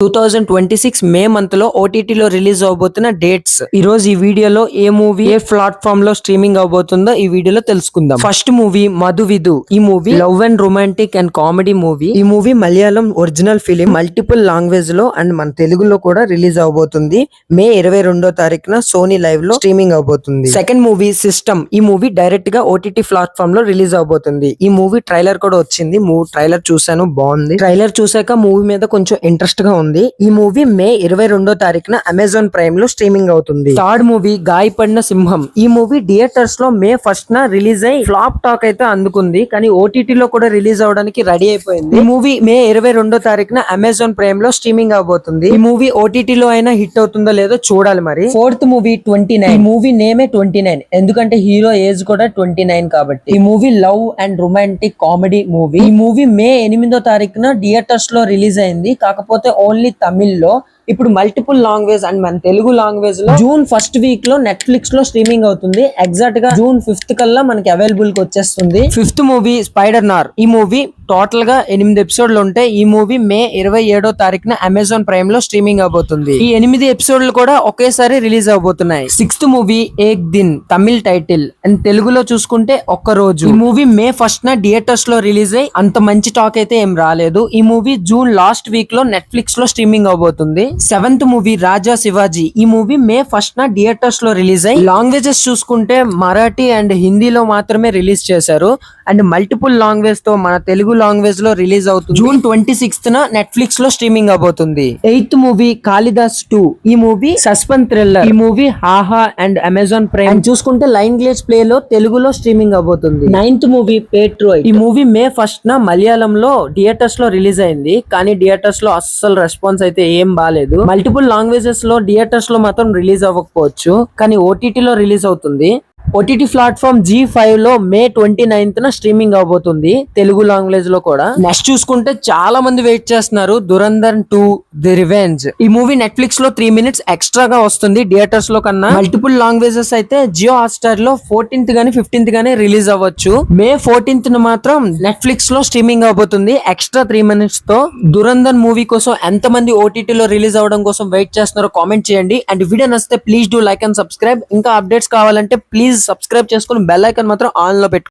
2026 May month లో ఓటీటీలో release అవబోతున్న dates. ఈ రోజు ఈ వీడియోలో ఏ మూవీ ఏ ప్లాట్ఫామ్ లో స్ట్రీమింగ్ అవబోతుందో ఈ వీడియోలో తెలుసుకుందాం. First movie Madhuvidhu. ఈ movie love and romantic and comedy movie. ఈ movie Malayalam original film, multiple language లో అండ్ మన తెలుగులో కూడా రిలీజ్ అవబోతుంది. మే 22వ తారీఖున సోనీ లైవ్ లో స్ట్రీమింగ్ అవబోతుంది. Second movie system. ఈ మూవీ డైరెక్ట్ గా ఓటీటీ ప్లాట్ఫామ్ లో రిలీజ్ అవబోతుంది. ఈ మూవీ ట్రైలర్ కూడా వచ్చింది. ట్రైలర్ చూసాను, బాగుంది. ట్రైలర్ చూసాక మూవీ మీద కొంచెం ఇంట్రెస్ట్ గా ఉంది. ఈ మూవీ మే 22వ తారీఖున అమెజాన్ ప్రైమ్ లో స్ట్రీమింగ్ అవుతుంది. థర్డ్ మూవీ గాయపడిన సింహం. ఈ మూవీ థియేటర్స్ లో మే 1st రిలీజ్ అయ్యి ఫ్లాప్ టాక్ అయితే అందుకుంది, కానీ ఓటీటీ లో కూడా రిలీజ్ అవడానికి రెడీ అయిపోయింది. ఈ మూవీ మే 22వ తారీఖున అమెజాన్ ప్రైమ్ లో స్ట్రీమింగ్ అవబోతుంది. ఈ మూవీ ఓటీటీ లో అయినా హిట్ అవుతుందో లేదో చూడాలి మరి. Fourth movie 29. ఈ మూవీ నేమే 29 ఎందుకంటే హీరో ఏజ్ కూడా 29 కాబట్టి. ఈ movie love and romantic comedy movie. ఈ మూవీ మే 8వ తారీఖున థియేటర్స్ లో రిలీజ్ అయింది, కాకపోతే ఓన్లీ తమిళ్లో. ఇప్పుడు మల్టిపుల్ లాంగ్వేజ్ అండ్ మన తెలుగు లాంగ్వేజ్ లో జూన్ 1st వీక్ లో నెట్ఫ్లిక్స్ లో స్ట్రీమింగ్ అవుతుంది. ఎగ్జాక్ట్ గా జూన్ 5th కల్లా మనకి అవైలబుల్ కి వచ్చేస్తుంది. ఫిఫ్త్ మూవీ స్పైడర్ నార్. ఈ మూవీ టోటల్ గా 8 ఎపిసోడ్లు ఉంటాయి. ఈ మూవీ మే 27వ తారీఖున అమెజాన్ ప్రైమ్ లో స్ట్రీమింగ్ అవబోతుంది. ఈ 8 ఎపిసోడ్లు కూడా ఒకేసారి రిలీజ్ అవబోతున్నాయి. Sixth movie Ek Din, Tamil title and తెలుగులో చూసుకుంటే ఒక్క రోజు. ఈ మూవీ మే 1st థియేటర్స్ లో రిలీజ్ అయ్యి అంత మంచి టాక్ అయితే ఏం రాలేదు. ఈ మూవీ జూన్ లాస్ట్ వీక్ లో నెట్ఫ్లిక్స్ లో స్ట్రీమింగ్ అవబోతుంది. Seventh movie Raja Shivaji. ఈ మూవీ మే 1st థియేటర్స్ లో రిలీజ్ అయ్యి లాంగ్వేజెస్ చూసుకుంటే మరాఠీ అండ్ హిందీలో మాత్రమే రిలీజ్ చేశారు, అండ్ మల్టిపుల్ లాంగ్వేజ్ తో మన తెలుగు లాంగ్వేజ్ లో రిలీజ్ అవుతుంది. జూన్ 26th నెట్ఫ్లిక్స్ లో స్ట్రీమింగ్ అవబోతుంది. Eighth movie Kalidas 2. ఈ మూవీ సస్పెన్స్ థ్రిల్లర్. ఈ movie Aha and Amazon Prime and చూసుకుంటే లైన్ గ్లేజ్ ప్లే లో తెలుగులో స్ట్రీమింగ్ అవబోతుంది. నైన్త్ మూవీ పేట్రోయ్. ఈ మూవీ మే 1st మలయాళంలో థియేటర్స్ లో రిలీజ్ అయింది, కానీ థియేటర్స్ లో అస్సలు రెస్పాన్స్ అయితే ఏం బాలేదు. మల్టిపుల్ లాంగ్వేజెస్ లో థియేటర్స్ లో మాత్రం రిలీజ్ అవ్వకపోవచ్చు, కానీ ఓటీటీ లో రిలీజ్ అవుతుంది. ఓటీటీ ప్లాట్ఫామ్ G5 లో మే 29th స్ట్రీమింగ్ అవబోతుంది, తెలుగు లాంగ్వేజ్ లో కూడా. నెక్స్ట్ చూసుకుంటే చాలా మంది వెయిట్ చేస్తున్నారు దురంధర్ 2 ది రివెంజ్. ఈ మూవీ నెట్ఫ్లిక్స్ లో 3 minutes ఎక్స్ట్రాగా వస్తుంది థియేటర్స్ లో కన్నా. మల్టిపుల్ లాంగ్వేజెస్ అయితే జియో హాట్స్టార్ లో 14th గానీ 15th గానీ రిలీజ్ అవ్వచ్చు. మే 14th మాత్రం నెట్ఫ్లిక్స్ లో స్ట్రీమింగ్ అవబోతుంది ఎక్స్ట్రా 3 minutes తో. దురంధర్ మూవీ కోసం ఎంత మంది ఓటీటీ లో రిలీజ్ అవడం కోసం వెయిట్ చేస్తున్నారో కామెంట్ చేయండి. అండ్ వీడియో నచ్చితే please do like and subscribe. ఇంకా అప్డేట్స్ కావాలంటే ప్లీజ్ సబ్స్క్రైబ్ చేసుకుని బెల్ ఐకాన్ మాత్రం ఆన్ లో పెట్టుకోండి.